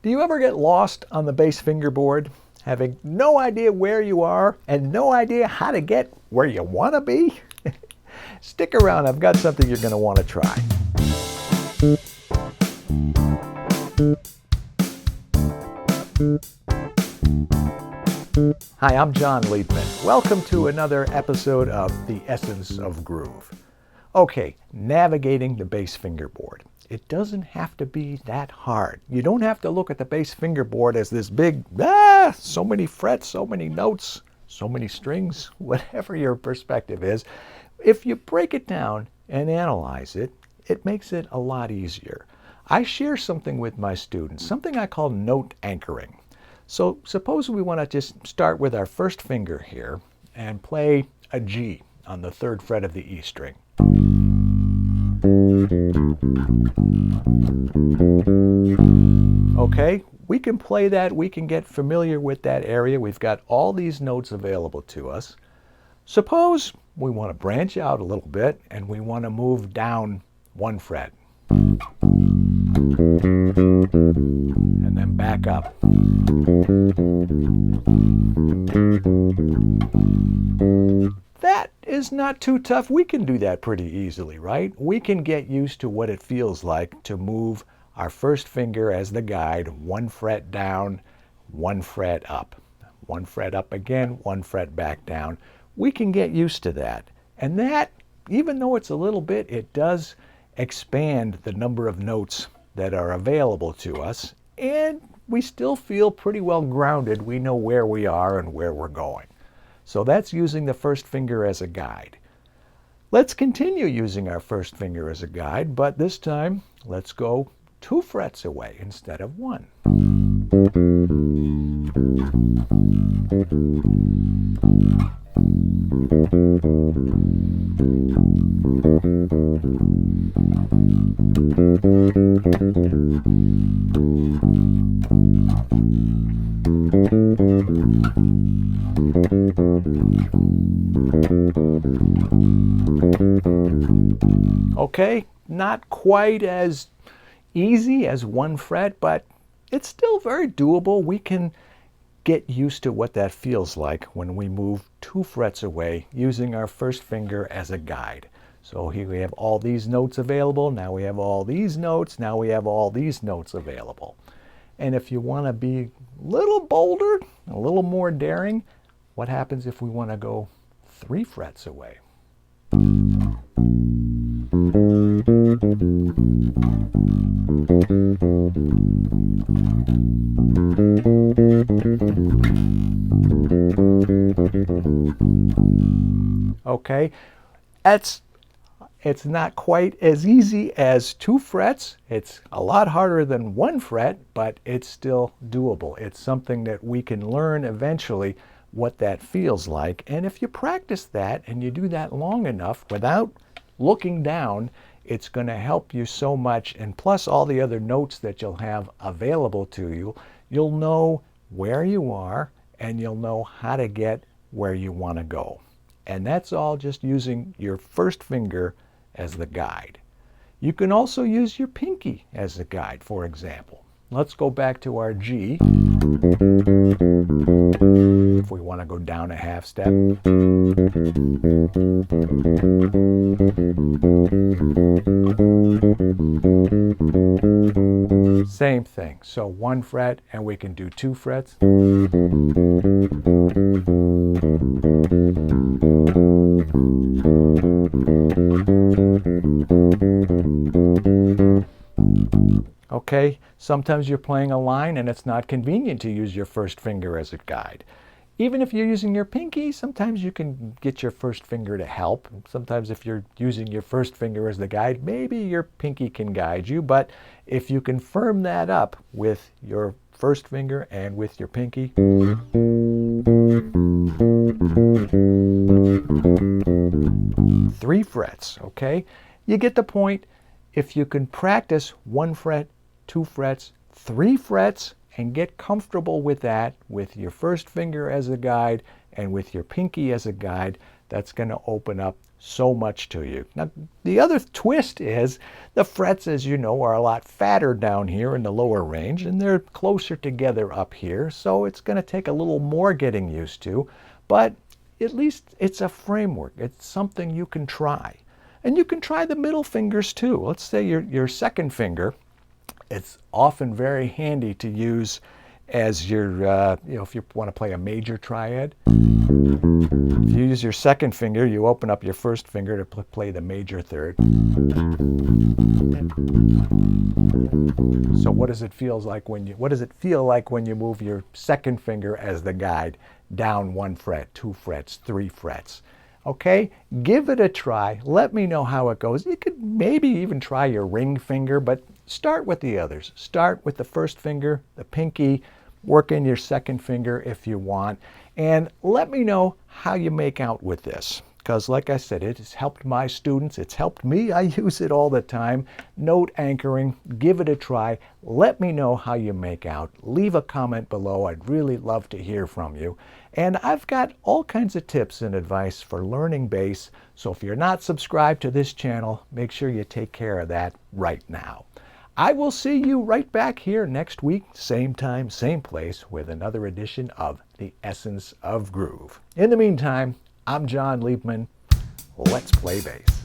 Do you ever get lost on the bass fingerboard, having no idea where you are and no idea how to get where you want to be? Stick around, I've got something you're going to want to try. Hi, I'm John Liebman. Welcome to another episode of The Essence of Groove. Okay, navigating the bass fingerboard. It doesn't have to be that hard. You don't have to look at the bass fingerboard as this big, so many frets, so many notes, so many strings, whatever your perspective is. If you break it down and analyze it, it makes it a lot easier. I share something with my students, something I call note anchoring. So suppose we want to just start with our first finger here and play a G on the 3rd fret of the E string. Okay, we can play that, we can get familiar with that area. We've got all these notes available to us. Suppose we want to branch out a little bit and we want to move down 1 fret. And then back up. That is not too tough. We can do that pretty easily, right? We can get used to what it feels like to move our first finger as the guide, 1 fret down, 1 fret up. 1 fret up again, 1 fret back down. We can get used to that. And that, even though it's a little bit, it does expand the number of notes that are available to us, and we still feel pretty well grounded. We know where we are and where we're going. So that's using the first finger as a guide. Let's continue using our first finger as a guide, but this time let's go 2 frets away instead of 1. Okay, not quite as easy as 1 fret, but it's still very doable. We can get used to what that feels like when we move 2 frets away using our first finger as a guide. So here we have all these notes available. Now we have all these notes. Now we have all these notes available. And if you want to be a little bolder, a little more daring, what happens if we want to go 3 frets away? Okay, it's not quite as easy as 2 frets. It's a lot harder than 1 fret, but it's still doable. It's something that we can learn eventually what that feels like. And if you practice that and you do that long enough without looking down, it's going to help you so much. And plus all the other notes that you'll have available to you, you'll know where you are and you'll know how to get where you want to go. And that's all just using your first finger as the guide. You can also use your pinky as a guide, for example. Let's go back to our G. If we want to go down a half step. Same thing. So 1 fret, and we can do 2 frets. Okay, sometimes you're playing a line and it's not convenient to use your first finger as a guide. Even if you're using your pinky, sometimes you can get your first finger to help. Sometimes if you're using your first finger as the guide, maybe your pinky can guide you. But if you can firm that up with your first finger and with your pinky, 3 frets, okay? You get the point. If you can practice 1 fret, 2 frets, 3 frets, and get comfortable with that, with your first finger as a guide and with your pinky as a guide, that's going to open up so much to you. Now, the other twist is the frets, as you know, are a lot fatter down here in the lower range, and they're closer together up here, so it's going to take a little more getting used to, but at least it's a framework. It's something you can try. And you can try the middle fingers too. Let's say your second finger. It's often very handy to use as your, if you want to play a major triad. If you use your second finger, you open up your first finger to play the major third. So what does it feel like when you move your second finger as the guide down 1 fret, 2 frets, 3 frets? Okay, give it a try. Let me know how it goes. You could maybe even try your ring finger, but start with the others. Start with the first finger, the pinky, work in your second finger if you want, and let me know how you make out with this. Because like I said, it has helped my students. It's helped me. I use it all the time. Note anchoring, give it a try. Let me know how you make out. Leave a comment below. I'd really love to hear from you. And I've got all kinds of tips and advice for learning bass. So if you're not subscribed to this channel, make sure you take care of that right now. I will see you right back here next week, same time, same place, with another edition of The Essence of Groove. In the meantime, I'm John Liebman. Let's play bass.